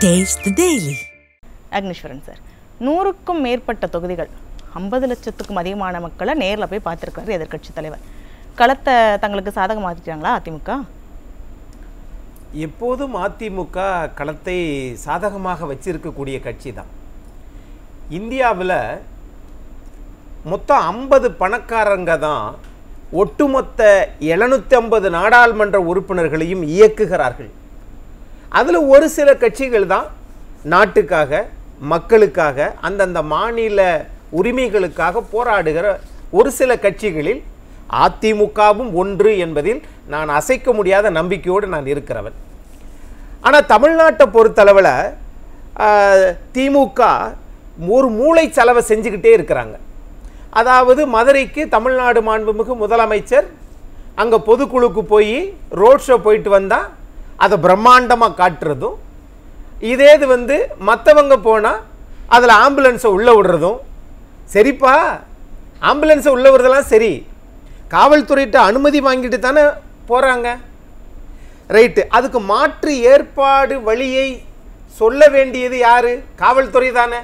Taste the Daily. Agneeswaran sir, 100க்கும் மேற்பட்ட தொகுதிகள் 50 லட்சத்துக்கும் அதிகமான மக்களை நேரில் போய் பார்த்துருக்காரு எதிர்க்கட்சி தலைவர். களத்தை தங்களுக்கு சாதகம் மாற்றிட்டாங்களா அதிமுக? எப்போதும் அதிமுக களத்தை சாதகமாக வச்சிருக்கக்கூடிய கட்சி தான். இந்தியாவில் மொத்தம் 50 பணக்காரங்க தான் ஒட்டுமொத்த 750 நாடாளுமன்ற உறுப்பினர்களையும் இயக்குகிறார்கள். அதில் ஒரு சில கட்சிகள் தான் நாட்டுக்காக, மக்களுக்காக, அந்தந்த மாநில உரிமைகளுக்காக போராடுகிற ஒரு சில கட்சிகளில் அதிமுகவும் ஒன்று என்பதில் நான் அசைக்க முடியாத நம்பிக்கையோடு நான் இருக்கிறவன். ஆனால் தமிழ்நாட்டை பொறுத்தளவில் திமுக ஒரு மூளை செலவை செஞ்சுக்கிட்டே இருக்கிறாங்க. அதாவது மதுரைக்கு தமிழ்நாடு மாண்புமிகு முதலமைச்சர் அங்கே பொதுக்குழுக்கு போய் ரோட் ஷோ போயிட்டு வந்தால் அதை பிரம்மாண்டமாக காட்டுறதும், இதே இது மற்றவங்க போனால் அதில் ஆம்புலன்ஸை உள்ளே விடுறதும். சரிப்பா, ஆம்புலன்ஸை உள்ளே விடுறதெல்லாம் சரி, காவல்துறையிட்ட அனுமதி வாங்கிட்டு தானே போகிறாங்க, ரைட்டு. அதுக்கு மாற்று ஏற்பாடு வழியை சொல்ல வேண்டியது யார்? காவல்துறை தானே.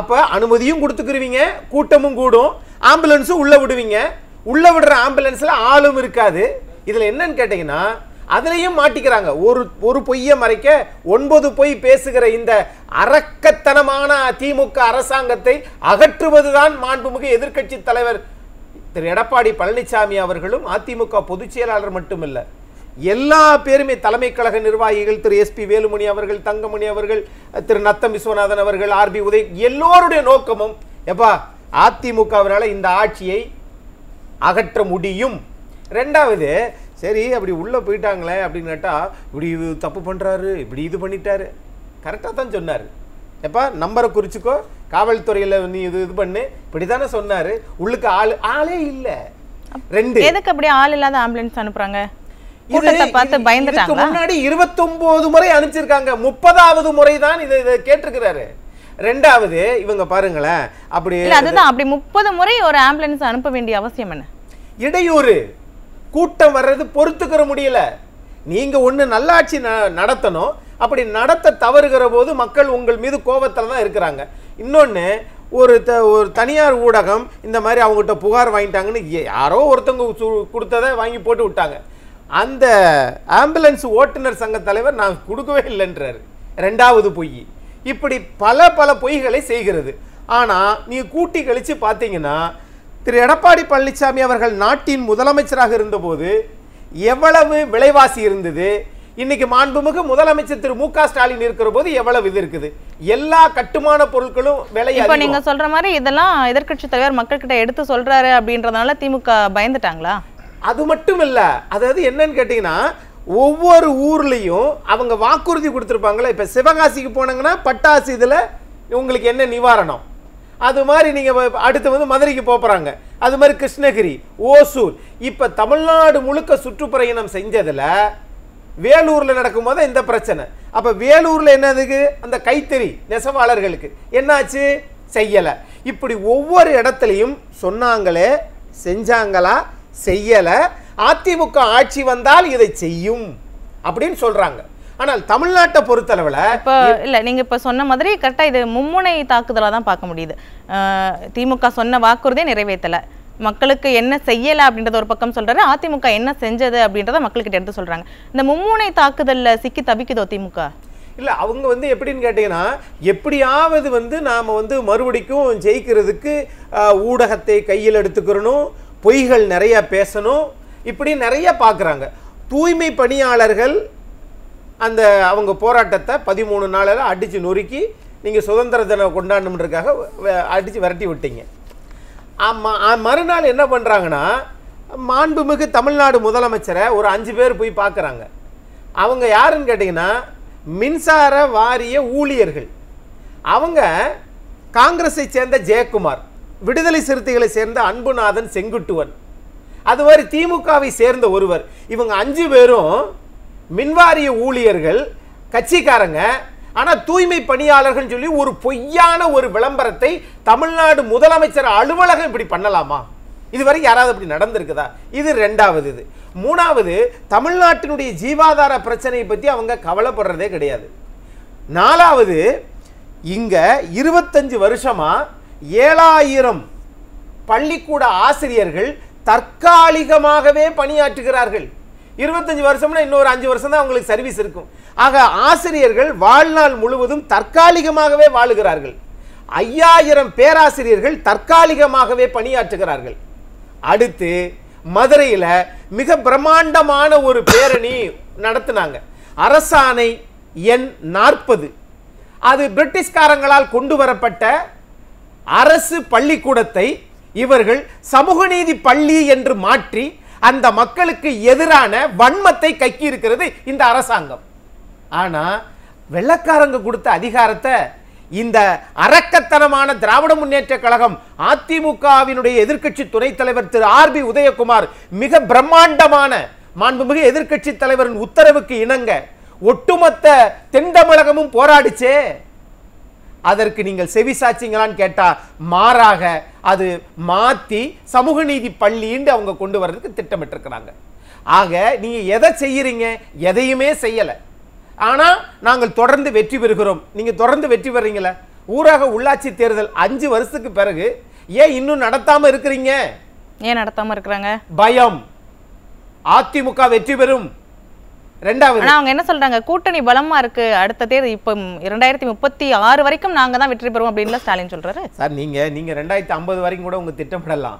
அப்போ அனுமதியும் கொடுத்துக்குருவீங்க, கூட்டமும் கூடும், ஆம்புலன்ஸும் உள்ளே விடுவீங்க. உள்ளே விடுற ஆம்புலன்ஸில் ஆளும் இருக்காது. இதில் என்னன்னு கேட்டிங்கன்னா, அதுலேயும் மாட்டிக்கிறாங்க. ஒரு பொய்யை மறைக்க 9 பொய் பேசுகிற இந்த அரக்கத்தனமான திமுக அரசாங்கத்தை அகற்றுவதுதான் மாண்புமிகு எதிர்க்கட்சி தலைவர் திரு எடப்பாடி பழனிசாமி அவர்களும் அதிமுக பொதுச் செயலாளர் மட்டுமில்லை, எல்லா பேருமே தலைமை கழக நிர்வாகிகள், திரு எஸ்பி வேலுமணி அவர்கள், தங்கமணி அவர்கள், திரு நத்தம் விஸ்வநாதன் அவர்கள், ஆர்பி உதய், எல்லோருடைய நோக்கமும் எப்பா அதிமுகவினால இந்த ஆட்சியை அகற்ற முடியும். ரெண்டாவது, சரி அப்படி உள்ளே போயிட்டாங்களே அப்படின்னு கேட்டால், இப்படி இது தப்பு பண்ணுறாரு, இப்படி இது பண்ணிட்டாரு, கரெக்டாக தான் சொன்னார். எப்பா நம்பரை குறிச்சிக்கோ, காவல்துறையில் நீ இது பண்ணு, இப்படி தானே சொன்னார். உள்ளுக்கு ஆளே இல்லை. ரெண்டு, எதுக்கு அப்படி ஆள் இல்லாத ஆம்புலன்ஸ் அனுப்புறாங்க? கூட்டத்தை பார்த்து பயந்துட்டாங்க. முன்னாடி 29 முறை அனுப்பிச்சிருக்காங்க, 30வது முறை தான் இதை கேட்டிருக்கிறாரு. ரெண்டாவது, இவங்க பாருங்களேன், அப்படி அதுதான் அப்படி 30 முறை ஒரு ஆம்புலன்ஸ் அனுப்ப வேண்டிய அவசியம் என்ன? இடையூறு, கூட்டம் வர்றது பொறுத்துக்கிற முடியல. நீங்க ஒண்ணு நல்லாட்சி நடத்தணும், அப்படி நடத்த தவறுகிற போது மக்கள் உங்கள் மீது கோபத்தில் தான் இருக்கிறாங்க. இன்னொன்று, ஒரு தனியார் ஊடகம் இந்த மாதிரி அவங்ககிட்ட புகார் வாங்கிட்டாங்கன்னு யாரோ ஒருத்தவங்க கொடுத்ததை வாங்கி போட்டு விட்டாங்க. அந்த ஆம்புலன்ஸ் ஓட்டுநர் சங்க தலைவர் நான் கொடுக்கவே இல்லைன்றார். ரெண்டாவது பொய். இப்படி பல பொய்களை செய்கிறது. ஆனால் நீ கூட்டி கழித்து பார்த்தீங்கன்னா, திரு எடப்பாடி பழனிசாமி அவர்கள் நாட்டின் முதலமைச்சராக இருந்தபோது எவ்வளவு விலைவாசி இருந்தது, இன்னைக்கு மாண்புமிகு முதலமைச்சர் திரு மு க ஸ்டாலின் இருக்கிற போது எவ்வளவு இது இருக்குது. எல்லா கட்டுமான பொருட்களும் விலை. இப்ப நீங்க சொல்ற மாதிரி இதெல்லாம் எதிர்க்கட்சி தலைவர் மக்கள் கிட்ட எடுத்து சொல்றாரு அப்படின்றதுனால திமுக பயந்துட்டாங்களா? அது மட்டும் இல்ல, அதாவது என்னன்னு கேட்டீங்கன்னா, ஒவ்வொரு ஊர்லயும் அவங்க வாக்குறுதி கொடுத்துருப்பாங்களே. இப்ப சிவகாசிக்கு போனாங்கன்னா பட்டாசு இதுல உங்களுக்கு என்ன நிவாரணம், அது மாதிரி நீங்க அடுத்து மதுரைக்கு போறாங்க, அது மாதிரி கிருஷ்ணகிரி, ஓசூர். இப்ப தமிழ்நாடு முழுக்க சுற்றுப்பயணம் செஞ்சதுல வேலூர்ல நடக்கும் போது இந்த பிரச்சனை. அப்ப வேலூர்ல என்னதுக்கு, அந்த கைத்தறி நெசவாளர்களுக்கு என்னாச்சு, செய்யல. இப்படி ஒவ்வொரு இடத்துலையும் சொன்னாங்களே, செஞ்சாங்களா, செய்யல. அதிமுக ஆட்சி வந்தால் இதை செய்யும் அப்படின்னு சொல்றாங்க. ஆனால் தமிழ்நாட்டை பொறுத்தளவில் இப்போ இல்லை, நீங்கள் இப்போ சொன்ன மாதிரி கரெக்டாக இது மும்முனை தாக்குதலாக தான் பார்க்க முடியுது. திமுக சொன்ன வாக்குறுதியை நிறைவேற்றலை, மக்களுக்கு என்ன செய்யலை அப்படின்றத ஒரு பக்கம் சொல்கிறாரு, அதிமுக என்ன செஞ்சது அப்படின்றத மக்கள்கிட்ட எடுத்து சொல்கிறாங்க. இந்த மும்முனை தாக்குதலில் சிக்கி தவிக்குதோ திமுக? இல்லை, அவங்க எப்படின்னு கேட்டிங்கன்னா, எப்படியாவது நாம் மறுபடிக்கும் ஜெயிக்கிறதுக்கு ஊடகத்தை கையில் எடுத்துக்கிறணும், பொய்கள் நிறைய பேசணும், இப்படி நிறைய பார்க்குறாங்க. தூய்மை பணியாளர்கள் அந்த அவங்க போராட்டத்தை 13 நாளில் அடித்து நொறுக்கி நீங்கள் சுதந்திர தினம் கொண்டாடணுன்றதுக்காக அடித்து விரட்டி விட்டீங்க. மறுநாள் என்ன பண்ணுறாங்கன்னா, மாண்புமிகு தமிழ்நாடு முதலமைச்சரை ஒரு 5 பேர் போய் பார்க்குறாங்க. அவங்க யாருன்னு கேட்டிங்கன்னா, மின்சார வாரிய ஊழியர்கள். அவங்க காங்கிரஸை சேர்ந்த ஜெயக்குமார், விடுதலை சிறுத்தைகளை சேர்ந்த அன்புநாதன் செங்குட்டுவன், அது மாதிரி திமுகவை சேர்ந்த ஒருவர். இவங்க 5 பேரும் மின்வாரிய ஊழியர்கள், கட்சிக்காரங்க. ஆனால் தூய்மை பணியாளர்கள் சொல்லி ஒரு பொய்யான ஒரு விளம்பரத்தை தமிழ்நாடு முதலமைச்சர் அலுவலகம் இப்படி பண்ணலாமா? இதுவரை யாராவது அப்படி நடந்திருக்குதா? இது ரெண்டாவது. இது மூணாவது, தமிழ்நாட்டினுடைய ஜீவாதார பிரச்சனையை பற்றி அவங்க கவலைப்படுறதே கிடையாது. நாலாவது, இங்க 25 வருஷமா 7000 பள்ளிக்கூட ஆசிரியர்கள் தற்காலிகமாகவே பணியாற்றுகிறார்கள். 25 வருஷம்னா இன்னொரு 5 வருஷம் தான் அவங்களுக்கு சர்வீஸ் இருக்கும். ஆக ஆசிரியர்கள் வாழ்நாள் முழுவதும் தற்காலிகமாகவே வாழுகிறார்கள். 5000 பேராசிரியர்கள் தற்காலிகமாகவே பணியாற்றுகிறார்கள். அடுத்து மதுரையில மிக பிரம்மாண்டமான ஒரு பேரணி நடத்தினாங்க. அரசாணை எண் 40. அது பிரிட்டிஷ்காரங்களால் கொண்டு வரப்பட்ட அரசு பள்ளிக்கூடத்தை இவர்கள் சமூக நீதி பள்ளி என்று மாற்றி அந்த மக்களுக்கு எதிரான வன்மத்தை கக்கி இருக்கிறது இந்த அரசாங்கம். ஆனா வெள்ளக்காரங்க கொடுத்த அதிகாரத்தை இந்த அரக்கத்தனமான திராவிட முன்னேற்ற கழகம் அதிமுகவினுடைய எதிர்க்கட்சி துணைத் தலைவர் திரு ஆர்.பி. உதயகுமார் மிக பிரம்மாண்டமான மாண்புமிகு எதிர்க்கட்சி தலைவரின் உத்தரவுக்கு இணங்க ஒட்டுமொத்த தென் தமிழகமும் போராடிச்சே. அதற்கு நீங்கள் செவி சாச்சிங்களான்னு கேட்டா மாறாக அது மாத்தி சமூக நீதி பள்ளின்னு அவங்க கொண்டு வர்றதுக்கு திட்டமிட்டிருக்கிறாங்க. ஆக நீங்க எதை செய்யறீங்க? எதையுமே செய்யல. ஆனா நாங்கள் தொடர்ந்து வெற்றி பெறுகிறோம். நீங்க தொடர்ந்து வெற்றி பெறீங்களா? ஊரக உள்ளாட்சி தேர்தல் 5 வருஷத்துக்கு பிறகு ஏன் இன்னும் நடத்தாம இருக்கிறீங்க? ஏன் நடத்தாம இருக்கிறாங்க? பயம். அதிமுக வெற்றி பெறும். ரெண்டாவது, ஆனா அவங்க என்ன சொல்றாங்க, கூட்டணி பலமா இருக்கு, அடுத்த தேர்தல் இப்ப 2036 வரைக்கும் நாங்க தான் வெற்றி பெறுவோம் அப்படின்னு ஸ்டாலின் சொல்றாரு. சார் நீங்க 2050 வரைக்கும் கூட உங்க திட்டமிடலாம்.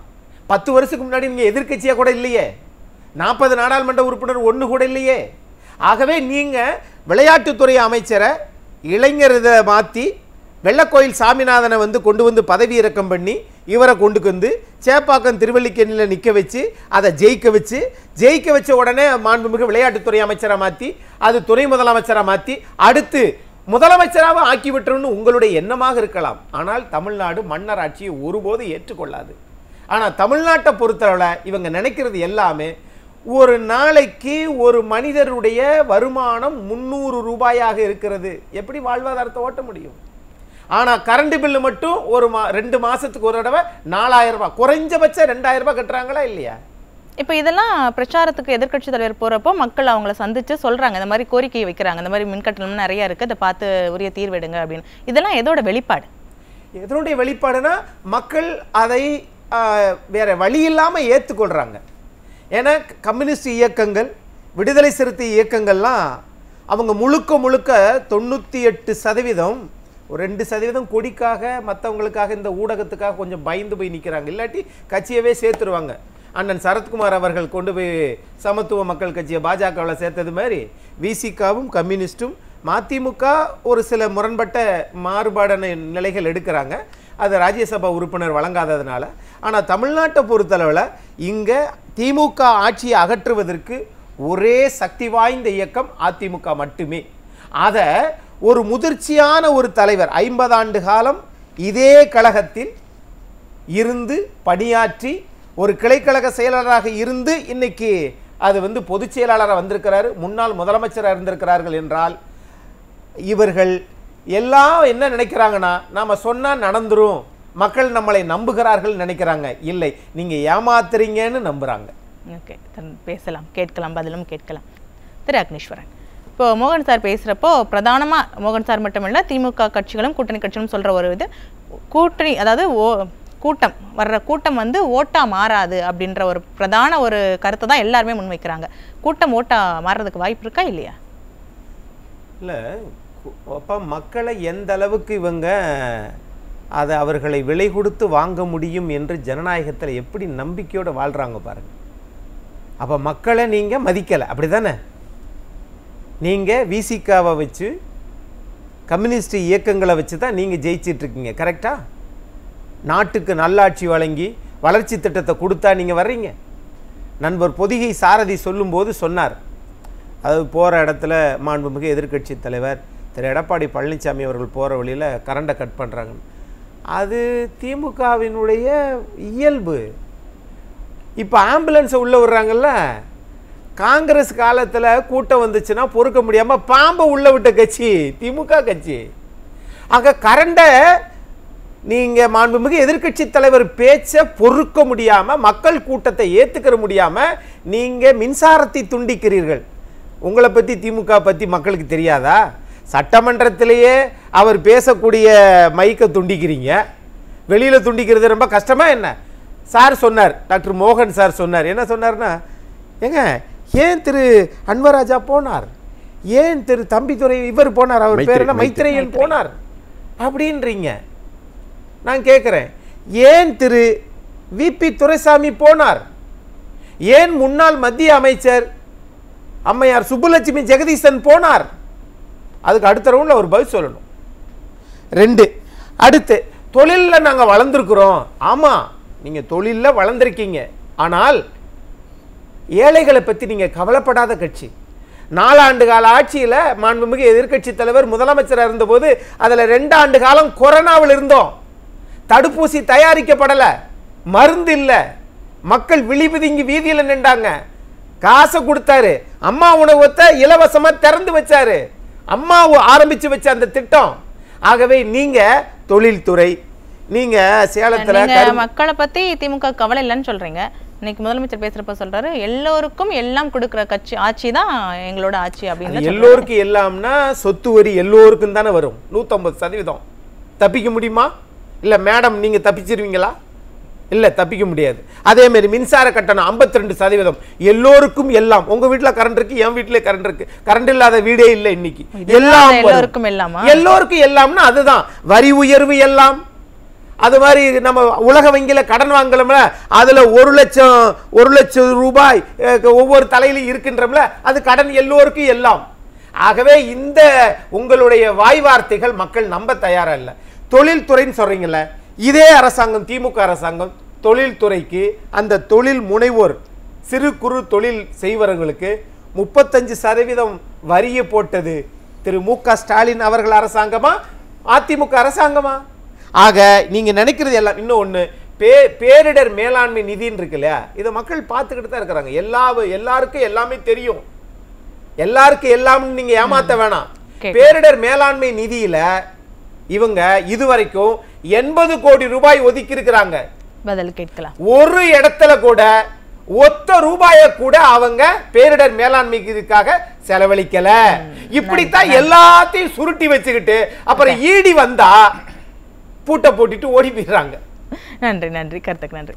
10 வருஷத்துக்கு முன்னாடி நீங்க எதிர்க்கட்சியா கூட இல்லையே. 40 நாடாளுமன்ற உறுப்பினர் ஒண்ணு கூட இல்லையே. ஆகவே நீங்க விளையாட்டுத்துறை அமைச்சரை இளைஞர் இதை மாத்தி வெள்ளக்கோயில் சாமிநாதனை கொண்டு வந்து பதவி இறக்கம் பண்ணி இவரை கொண்டு வந்து சேப்பாக்கம் திருவல்லிக்கேணியில் நிற்க வச்சு அதை ஜெயிக்க வச்ச உடனே மாண்புமிகு விளையாட்டுத்துறை அமைச்சரை மாற்றி அது துணை முதலமைச்சராக மாற்றி அடுத்து முதலமைச்சராக ஆக்கி விட்டுருன்னு உங்களுடைய எண்ணமாக இருக்கலாம். ஆனால் தமிழ்நாடு மன்னர் ஆட்சியை ஒருபோது ஏற்றுக்கொள்ளாது. ஆனால் தமிழ்நாட்டை பொறுத்தளவில் இவங்க நினைக்கிறது எல்லாமே ஒரு நாளைக்கு ஒரு மனிதருடைய வருமானம் 300 ரூபாயாக இருக்கிறது. எப்படி வாழ்வாதாரத்தை ஓட்ட முடியும்? ஆனா கரண்ட் பில்லு மட்டும் ஒரு 2 மாசத்துக்கு ஒரு தடவை 4000 ரூபாய், குறைஞ்சபட்சம் 2000 ரூபாய் கட்டுறாங்களா இல்லையா? இப்போ இதெல்லாம் பிரச்சாரத்துக்கு எதிர்க்கட்சி தலைவர் போறப்போ மக்கள் அவங்கள சந்திச்சு சொல்றாங்க, இந்த மாதிரி கோரிக்கை வைக்கிறாங்க, இந்த மாதிரி மின்கட்டணம் நிறைய இருக்கு, அதை பார்த்து உரிய தீர்வெடுங்க அப்படின்னு. இதெல்லாம் எதோட வெளிப்பாடு? எதனுடைய வெளிப்பாடுனா மக்கள் அதை வேற வழி இல்லாம ஏற்றுக்கொள்றாங்க. ஏன்னா கம்யூனிஸ்ட் இயக்கங்கள், விடுதலை சிறுத்தை இயக்கங்கள்லாம் அவங்க முழுக்க 98% ஒரு 2% கொடிக்காக மற்றவங்களுக்காக இந்த ஊடகத்துக்காக கொஞ்சம் பயந்து போய் நிற்கிறாங்க. இல்லாட்டி கட்சியவே சேர்த்துருவாங்க. அண்ணன் சரத்குமார் அவர்கள் கொண்டு போய் சமத்துவ மக்கள் கட்சியை பாஜகவில் சேர்த்தது மாதிரி விசிகாவும் கம்யூனிஸ்டும் மதிமுக ஒரு சில முரண்பட்ட மாறுபாடான நிலைகள் எடுக்கிறாங்க. அது ராஜ்யசபா உறுப்பினர் வழங்காததுனால. ஆனால் தமிழ்நாட்டை பொறுத்தளவில் இங்கே திமுக ஆட்சியை அகற்றுவதற்கு ஒரே சக்தி வாய்ந்த இயக்கம் அதிமுக மட்டுமே. அதை ஒரு முதிர்ச்சியான ஒரு தலைவர் 50 ஆண்டு காலம் இதே கழகத்தில் இருந்து பணியாற்றி ஒரு கிளைக்கழக செயலாளராக இருந்து இன்னைக்கு அது பொதுச் செயலாளராக வந்திருக்கிறாரு, முன்னாள் முதலமைச்சராக இருந்திருக்கிறார்கள் என்றால் இவர்கள் எல்லாம் என்ன நினைக்கிறாங்கன்னா நாம சொன்னா நடந்துரும், மக்கள் நம்மளை நம்புகிறார்கள் நினைக்கிறாங்க. இல்லை, நீங்க ஏமாத்துறீங்கன்னு நம்புறாங்க. ஓகே, பேசலாம், கேட்கலாம், பதிலும் கேட்கலாம். திரு அக்னீஸ்வரன், இப்போ மோகன் சார் பேசுகிறப்போ பிரதானமாக மோகன் சார் மட்டுமில்லை திமுக கட்சிகளும் கூட்டணி கட்சிகளும் சொல்கிற ஒரு இது கூட்டணி, அதாவது கூட்டம் வர்ற கூட்டம் ஓட்டா மாறாது அப்படின்ற ஒரு பிரதான ஒரு கருத்தை தான் எல்லாருமே முன்வைக்கிறாங்க. கூட்டம் ஓட்டா மாறுறதுக்கு வாய்ப்பு இருக்கா இல்லையா? இல்லை, அப்போ மக்களை எந்த அளவுக்கு இவங்க அதை அவர்களை விலை கொடுத்து வாங்க முடியும் என்று ஜனநாயகத்தில் எப்படி நம்பிக்கையோடு வாழ்கிறாங்க பாருங்க. அப்போ மக்களை நீங்கள் மதிக்கலை, அப்படி தானே? நீங்கள் விசிகாவை வச்சு கம்யூனிஸ்ட் இயக்கங்களை வச்சு தான் நீங்கள் ஜெயிச்சிட்ருக்கீங்க, கரெக்டா? நாட்டுக்கு நல்லாட்சி வழங்கி வளர்ச்சி திட்டத்தை கொடுத்தா நீங்கள் வர்றீங்க. நண்பர் பொதிகை சாரதி சொல்லும்போது சொன்னார், அது போகிற இடத்துல மாண்புமிகு எதிர்க்கட்சி தலைவர் திரு எடப்பாடி பழனிசாமி அவர்கள் போகிற வழியில் கரண்டை கட் பண்ணுறாங்க. அது திமுகவினுடைய இயல்பு. இப்போ ஆம்புலன்ஸை உள்ளே விடுறாங்கல்ல, காங்கிரஸ் காலத்தில் கூட்டம் வந்துச்சுன்னா பொறுக்க முடியாமல் பாம்பை உள்ளே விட்ட கட்சி திமுக கட்சி. ஆக கரண்டை நீங்கள் மாண்புமிகு எதிர்க்கட்சி தலைவர் பேச்சை பொறுக்க முடியாமல், மக்கள் கூட்டத்தை ஏற்றுக்கிற முடியாமல் நீங்கள் மின்சாரத்தை துண்டிக்கிறீர்கள். உங்களை பற்றி திமுக பற்றி மக்களுக்கு தெரியாதா? சட்டமன்றத்திலேயே அவர் பேசக்கூடிய மைக்கை துண்டிக்கிறீங்க, வெளியில் துண்டிக்கிறது ரொம்ப கஷ்டமா என்ன? சார் சொன்னார், டாக்டர் மோகன் சார் சொன்னார். என்ன சொன்னார்னா, ஏங்க ஏன் திரு அன்வராஜா போனார், ஏன் திரு தம்பிதுரை இவர் போனார், அவர் பேர் என்ன, மைத்ரேயன் போனார் அப்படின்றீங்க. நான் கேட்குறேன், ஏன் திரு விபி துரைசாமி போனார், ஏன் முன்னாள் மத்திய அமைச்சர் அம்மையார் சுப்புலட்சுமி ஜெகதீசன் போனார்? அதுக்கு அடுத்த ரவுண்டில் ஒரு பதில் சொல்லணும். 2, அடுத்து தொழிலில் நாங்கள் வளர்ந்துருக்குறோம். ஆமாம், நீங்கள் தொழிலில் வளர்ந்துருக்கீங்க, ஆனால் ஏழைகளை பற்றி நீங்கள் கவலைப்படாத கட்சி. 4 ஆண்டு கால ஆட்சியில் மாண்புமிகு எதிர்க்கட்சி தலைவர் முதலமைச்சராக இருந்தபோது அதில் 2 ஆண்டு காலம் கொரோனாவில் இருந்தோம். தடுப்பூசி தயாரிக்கப்படலை, மருந்து இல்லை, மக்கள் விழிபிதுங்கி வீதியில் நின்றாங்க. காசை கொடுத்தாரு, அம்மா உணவகத்தை இலவசமா திறந்து வச்சாரு, அம்மா ஆரம்பிச்சு வச்ச அந்த திட்டம். ஆகவே நீங்க தொழில்துறை, நீங்க சேலத்துல மக்களை பத்தி திமுக கவலை இல்லைன்னு சொல்றீங்க. இன்னைக்கு முதலமைச்சர் பேசுறப்ப சொல்றாரு, எல்லோருக்கும் எல்லாம் கொடுக்கிற கட்சி ஆட்சி தான் எங்களோட ஆட்சி அப்படின்னு. எல்லோருக்கும் எல்லாம்னா சொத்து வரி எல்லோருக்கும் தானே வரும். 150% தப்பிக்க முடியுமா? இல்ல மேடம் நீங்க தப்பிச்சிருவீங்களா? இல்ல, தப்பிக்க முடியாது. அதே மாதிரி மின்சார கட்டணம் 52% எல்லோருக்கும் எல்லாம். உங்க வீட்டுல கரண்ட் இருக்கு, என் வீட்டுல கரண்ட் இருக்கு, கரண்ட் இல்லாத வீடே இல்லை இன்னைக்கு. எல்லாம் எல்லோருக்கும் எல்லாமா? எல்லோருக்கும் எல்லாம்னா அதுதான். வரி உயர்வு எல்லாம். அது மாதிரி நம்ம உலக வங்கியில கடன் வாங்கலாம்ல, அதுல 1 லட்சம் ரூபாய் ஒவ்வொரு தலையிலும் இருக்கின்றோம்ல, அது கடன் எல்லோருக்கும் எல்லாம். ஆகவே இந்த உங்களுடைய வாய் வார்த்தைகள் மக்கள் நம்ப தயாரா இல்லை. தொழில்துறைன்னு சொல்றீங்கல்ல, இதே அரசாங்கம், திமுக அரசாங்கம் தொழில்துறைக்கு, அந்த தொழில் முனைவோர் சிறு குறு தொழில் செய்வர்களுக்கு 35% வரியை போட்டது திரு மு.க. ஸ்டாலின் அவர்கள் அரசாங்கமா, அதிமுக அரசாங்கமா? ஆக நீங்க நினைக்கிறது எல்லாம். இன்னொன்னு, பேரிடர் மேலாண்மை நிதின்னு இருக்கு இல்லையா, இதை மக்கள் பார்த்துக்கிட்டு தான் இருக்கிறாங்க. எல்லாருக்கும் எல்லாமே தெரியும், எல்லாருக்கும் எல்லாம்னு நீங்க ஏமாத்த வேணாம். பேரிடர் மேலாண்மை நிதியில இவங்க இதுவரைக்கும் 80 கோடி ரூபாய் ஒதுக்கி இருக்கிறாங்க. பதில் கேட்கலாம். ஒரு இடத்துல கூட ஒத்த ரூபாய கூட அவங்க பேரிடர் மேலாண்மைக்காக செலவழிக்கல. இப்படித்தான் எல்லாத்தையும் சுருட்டி வச்சுக்கிட்டு அப்புறம் ஈடி வந்தா பூட்டை போட்டுட்டு ஓடி போயிடுறாங்க. நன்றி, கருத்துக்கு நன்றி.